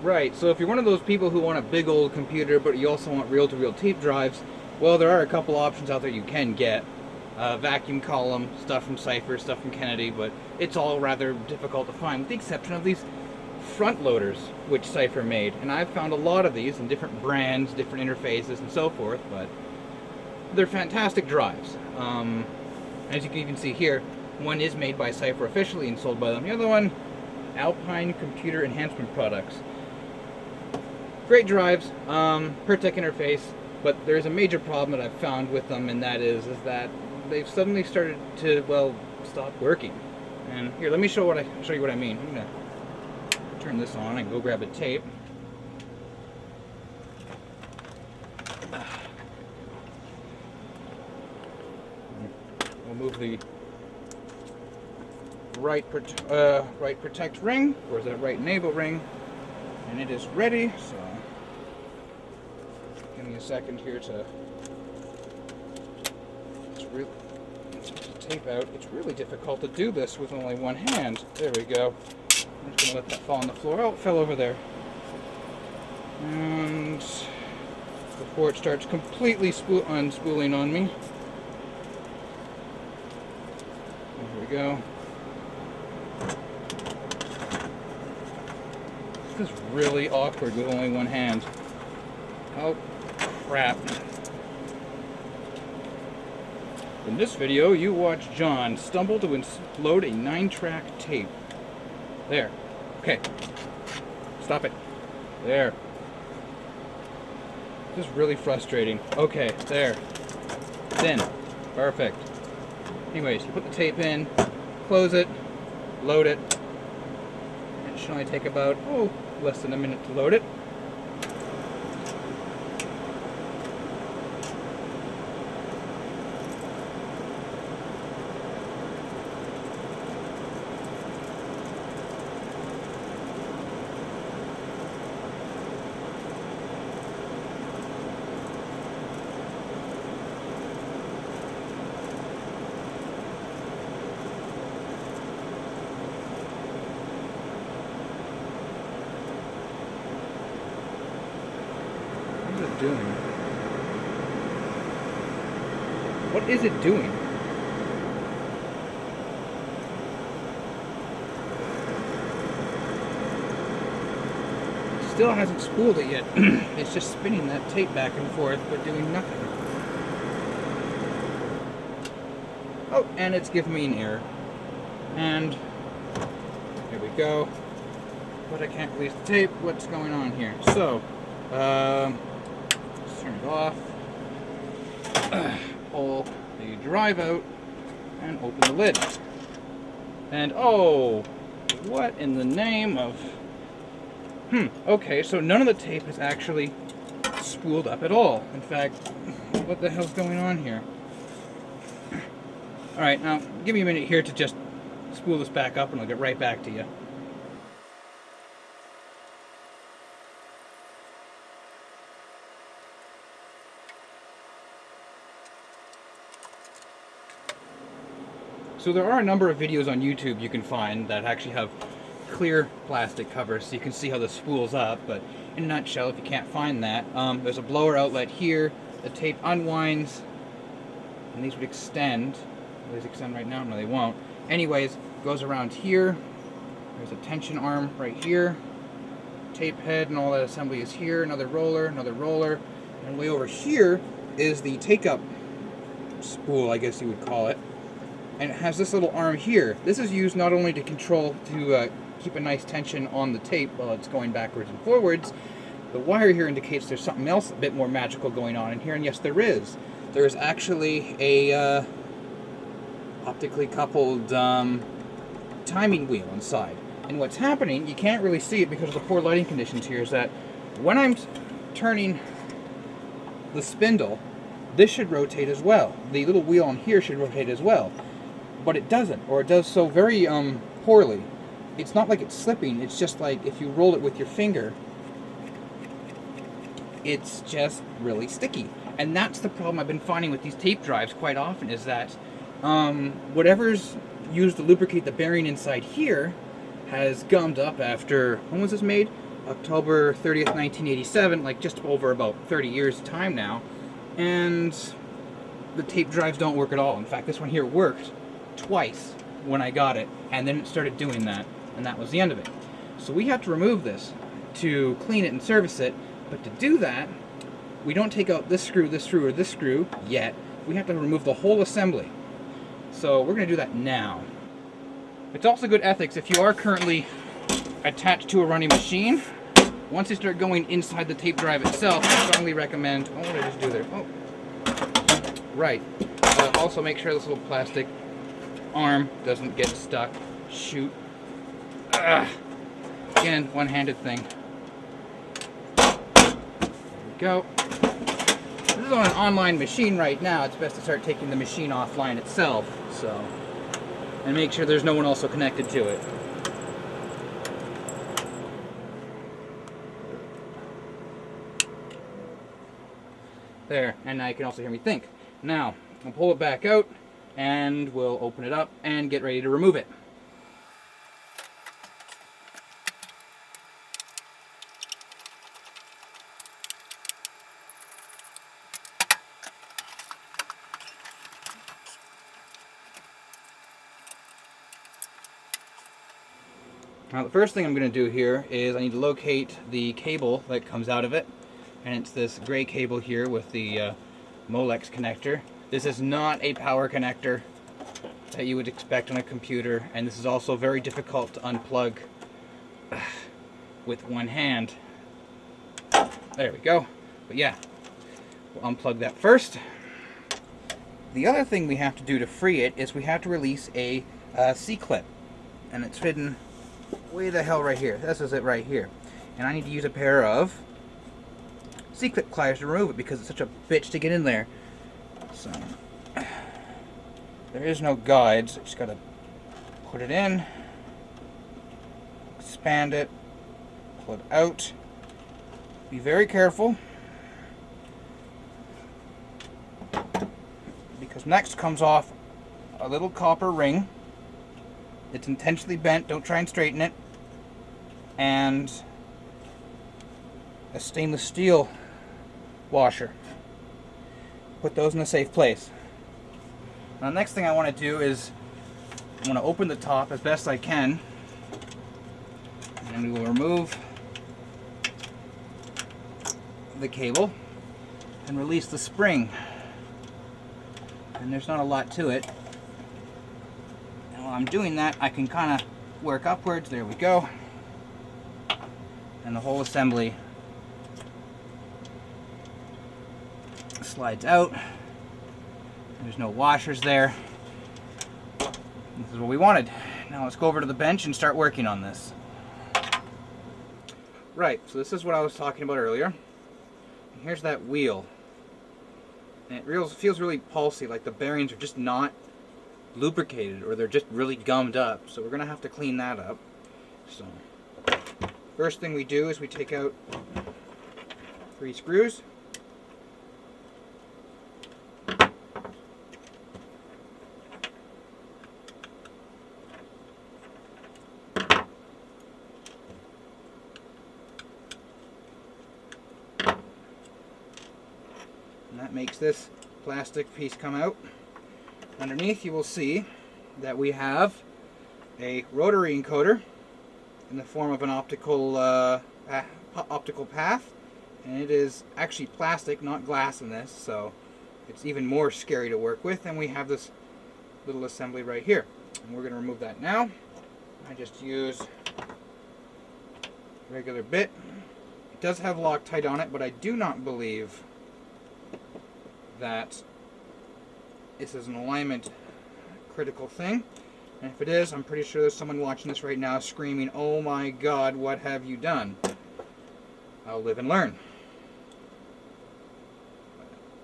Right, so if you're one of those people who want a big old computer, but you also want reel-to-reel tape drives, well, there are a couple options out there you can get. Vacuum column, stuff from Cipher, stuff from Kennedy, but it's all rather difficult to find, with the exception of these front loaders, which Cipher made. And I've found a lot of these in different brands, different interfaces, and so forth, but they're fantastic drives. As you can even see here, one is made by Cipher officially and sold by them. The other one, Alpine Computer Enhancement Products. Great drives, per-tech interface, but there's a major problem that I've found with them, and that is that they've suddenly started to, well, stop working. And here, let me show you what I mean. I'm gonna turn this on and go grab a tape. We'll move the right protect ring, or is that right enable ring, and it is ready. So give me a second here to tape out. It's really difficult to do this with only one hand. There we go. I'm just gonna let that fall on the floor. Oh, it fell over there. And before it starts completely unspooling on me. There we go. This is really awkward with only one hand. Oh, crap. In this video, you watch John stumble to load a 9-track tape. There. Okay. Stop it. There. This is really frustrating. Okay, there. It's in. Perfect. Anyways, you put the tape in, close it, load it. It should only take about, less than a minute to load it. Doing? What is it doing? It still hasn't spooled it yet. It's just spinning that tape back and forth, but doing nothing. Oh, and it's giving me an error. And here we go. But I can't release the tape. What's going on here? So, turn it off, pull the drive out, and open the lid. And oh, what in the name of... okay, so none of the tape is actually spooled up at all. In fact, what the hell's going on here? Alright, now give me a minute here to just spool this back up and I'll get right back to you. So there are a number of videos on YouTube you can find that actually have clear plastic covers so you can see how this spools up, but in a nutshell, if you can't find that, there's a blower outlet here, the tape unwinds, and these would extend. Will these extend right now? No, they won't. Anyways, goes around here, there's a tension arm right here, tape head and all that assembly is here, another roller, and way over here is the take-up spool, I guess you would call it. And it has this little arm here. This is used not only to keep a nice tension on the tape while it's going backwards and forwards. The wire here indicates there's something else a bit more magical going on in here, and yes, there is. There is actually a optically coupled timing wheel inside. And what's happening, you can't really see it because of the poor lighting conditions here, is that when I'm turning the spindle, this should rotate as well. The little wheel on here should rotate as well. But it doesn't, or it does so very poorly. It's not like it's slipping, it's just like if you roll it with your finger, it's just really sticky. And that's the problem I've been finding with these tape drives quite often, is that whatever's used to lubricate the bearing inside here has gummed up after, when was this made? October 30th, 1987, like just over about 30 years time now, and the tape drives don't work at all. In fact, this one here worked twice when I got it, and then it started doing that, and that was the end of it. So we have to remove this to clean it and service it, but to do that, we don't take out this screw, or this screw yet. We have to remove the whole assembly. So we're going to do that now. It's also good ethics if you are currently attached to a running machine. Once you start going inside the tape drive itself, I strongly recommend... Oh, what did I just do there? Oh, right. Also make sure this little plastic arm doesn't get stuck. Shoot. Again, one-handed thing. There we go. This is on an online machine right now. It's best to start taking the machine offline itself, so, and make sure there's no one also connected to it. There, and now you can also hear me think. Now, I'll pull it back out, and we'll open it up and get ready to remove it. Now the first thing I'm going to do here is I need to locate the cable that comes out of it, and it's this gray cable here with the Molex connector. This is not a power connector that you would expect on a computer, and this is also very difficult to unplug with one hand. There we go. But yeah, we'll unplug that first. The other thing we have to do to free it is we have to release a C-clip, and it's hidden way the hell right here. This is it right here. And I need to use a pair of C-clip pliers to remove it because it's such a bitch to get in there. So, there is no guides. I just gotta put it in, expand it, pull it out. Be very careful, because next comes off a little copper ring. It's intentionally bent, don't try and straighten it, and a stainless steel washer. Put those in a safe place. Now the next thing I want to do is I want to open the top as best I can, and we will remove the cable and release the spring. And there's not a lot to it. While I'm doing that, I can kind of work upwards. There we go. And the whole assembly slides out. There's no washers there. This is what we wanted. Now let's go over to the bench and start working on this. Right, so this is what I was talking about earlier. And here's that wheel. And it feels really pulsy, like the bearings are just not lubricated, or they're just really gummed up, so we're gonna have to clean that up. So first thing we do is we take out 3 screws, and that makes this plastic piece come out. Underneath you will see that we have a rotary encoder in the form of an optical path, and it is actually plastic, not glass in this, so it's even more scary to work with. And we have this little assembly right here, and we're going to remove that now. I just use a regular bit. It does have Loctite on it, but I do not believe that this is an alignment critical thing. And if it is, I'm pretty sure there's someone watching this right now screaming, "Oh my God, what have you done?" I'll live and learn.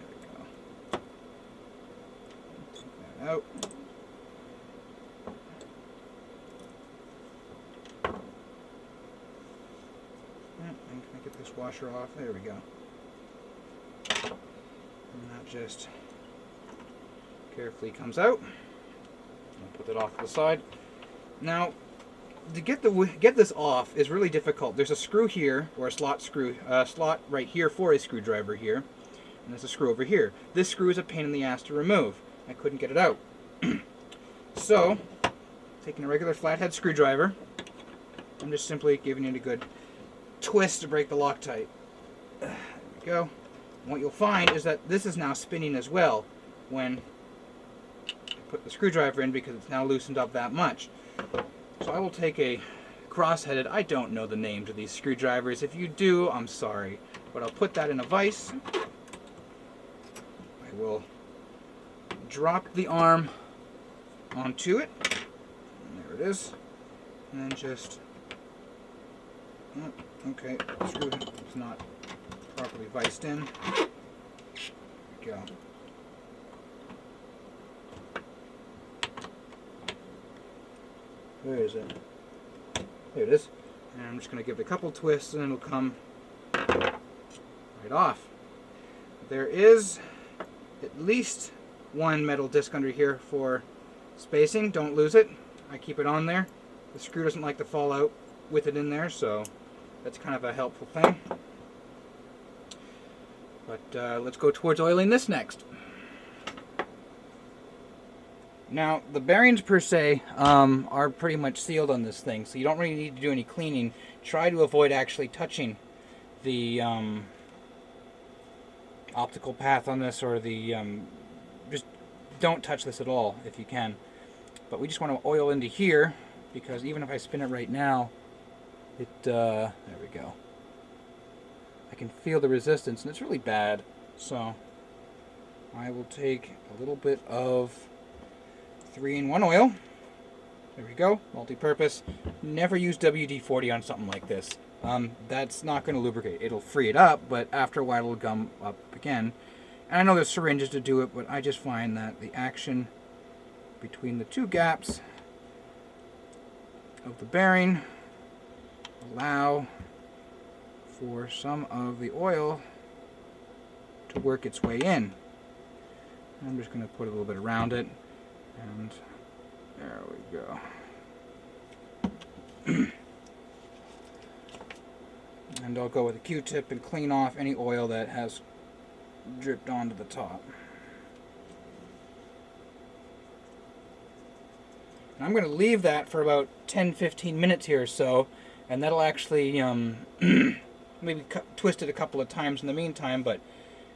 There we go. Take that out. And can I get this washer off? There we go. And that just carefully comes out. I'll put that off to the side. Now, to get this off is really difficult. There's a screw here, or a slot right here for a screwdriver here, and there's a screw over here. This screw is a pain in the ass to remove. I couldn't get it out. So, taking a regular flathead screwdriver, I'm just simply giving it a good twist to break the Loctite. There we go. And what you'll find is that this is now spinning as well when I put the screwdriver in, because it's now loosened up that much. So I will take a cross-headed, I don't know the names of these screwdrivers. If you do, I'm sorry. But I'll put that in a vise. I will drop the arm onto it. And there it is. And then just... okay, the screw is not properly viced in. There we go. Where is it? There it is. And I'm just going to give it a couple twists and it'll come right off. There is at least one metal disc under here for spacing. Don't lose it. I keep it on there. The screw doesn't like to fall out with it in there, so that's kind of a helpful thing. But let's go towards oiling this next. Now, the bearings per se are pretty much sealed on this thing, so you don't really need to do any cleaning. Try to avoid actually touching the optical path on this, or the just don't touch this at all if you can. But we just want to oil into here, because even if I spin it right now, there we go. I can feel the resistance, and it's really bad. So I will take a little bit of 3-in-1 oil. There we go, multi-purpose. Never use WD-40 on something like this. That's not going to lubricate. It'll free it up, but after a while it'll gum up again. And I know there's syringes to do it, but I just find that the action between the two gaps of the bearing allow for some of the oil to work its way in. I'm just going to put a little bit around it. And there we go. And I'll go with a Q-tip and clean off any oil that has dripped onto the top. And I'm going to leave that for about 10-15 minutes here or so, and that'll actually maybe twist it a couple of times in the meantime, but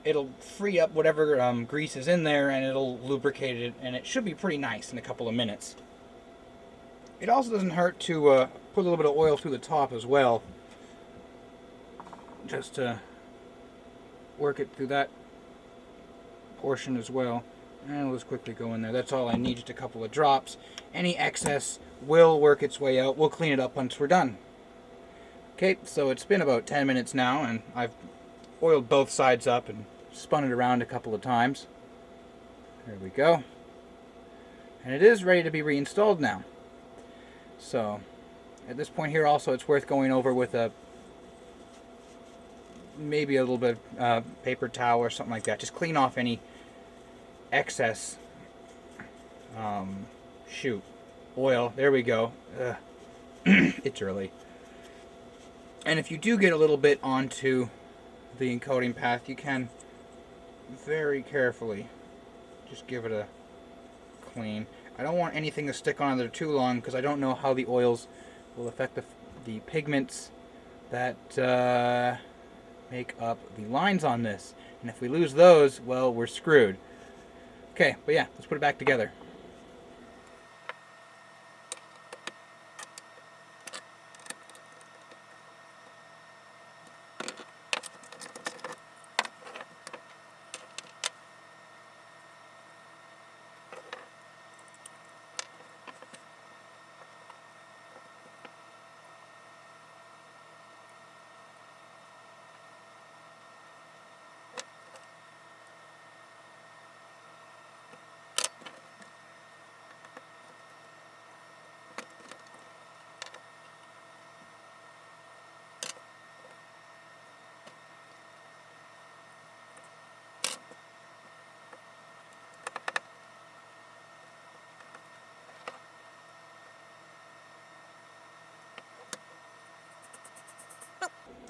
it'll free up whatever grease is in there, and it'll lubricate it, and it should be pretty nice in a couple of minutes. It also doesn't hurt to put a little bit of oil through the top as well, just to work it through that portion as well. And let's quickly go in there. That's all I need, just a couple of drops. Any excess will work its way out. We'll clean it up once we're done. Okay, so it's been about 10 minutes now, and I've oiled both sides up and spun it around a couple of times. There we go. And it is ready to be reinstalled now. So at this point here also, it's worth going over with maybe a little bit of paper towel or something like that. Just clean off any excess oil. There we go. It's early. And if you do get a little bit onto the encoding path, you can very carefully just give it a clean. I don't want anything to stick on there too long, because I don't know how the oils will affect the pigments that make up the lines on this. And if we lose those, well, we're screwed. Okay, but yeah, let's put it back together.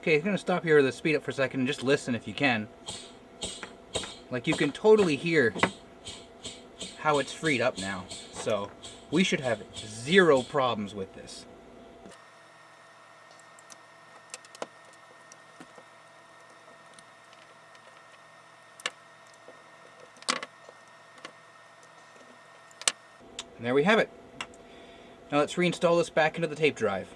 Okay, I'm going to stop here with the speed up for a second and just listen if you can. Like, you can totally hear how it's freed up now. So, we should have zero problems with this. And there we have it. Now let's reinstall this back into the tape drive.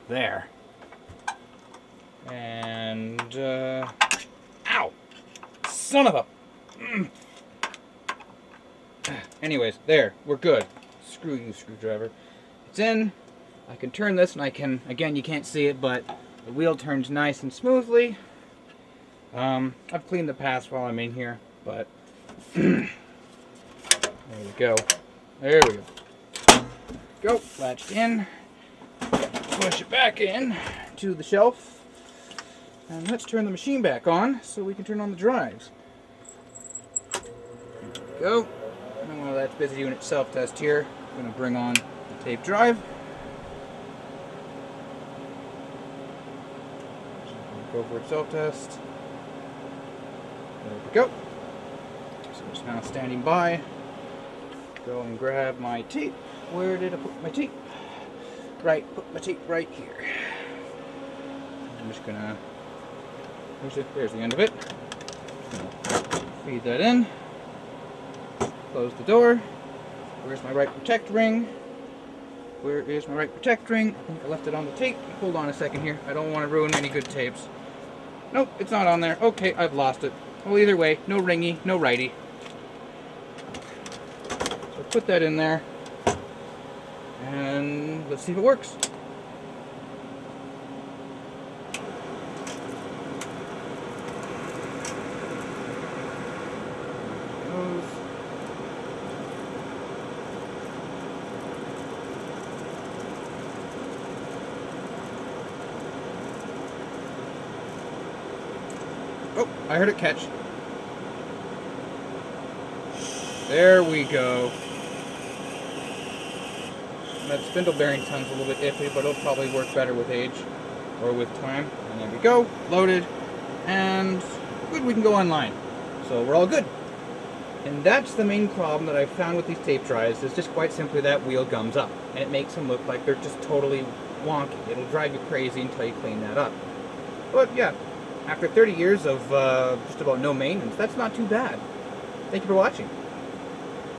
There. And, ow! Son of a... Anyways, there. We're good. Screw you, screwdriver. It's in. I can turn this and I can... Again, you can't see it, but the wheel turns nice and smoothly. I've cleaned the pass while I'm in here, but... there we go. There we go. Go. Latched in. Push it back in to the shelf, and let's turn the machine back on so we can turn on the drives. There we go. And while that's busy doing its self-test here, I'm going to bring on the tape drive. Go for its self-test. There we go. So it's now standing by. Go and grab my tape. Where did I put my tape? Right, put my tape right here. I'm just gonna, there's the end of it. Feed that in. Close the door. Where's my right protect ring? Where is my right protect ring? I think I left it on the tape. Hold on a second here. I don't want to ruin any good tapes. Nope, it's not on there. Okay, I've lost it. Well, either way, no ringy, no righty. So put that in there. And let's see if it works. Oh, I heard it catch. There we go. That spindle bearing tongue's a little bit iffy, but it'll probably work better with age or with time. And there we go, loaded, and good, we can go online. So we're all good. And that's the main problem that I've found with these tape drives, is just quite simply that wheel gums up. And it makes them look like they're just totally wonky. It'll drive you crazy until you clean that up. But yeah, after 30 years of just about no maintenance, that's not too bad. Thank you for watching.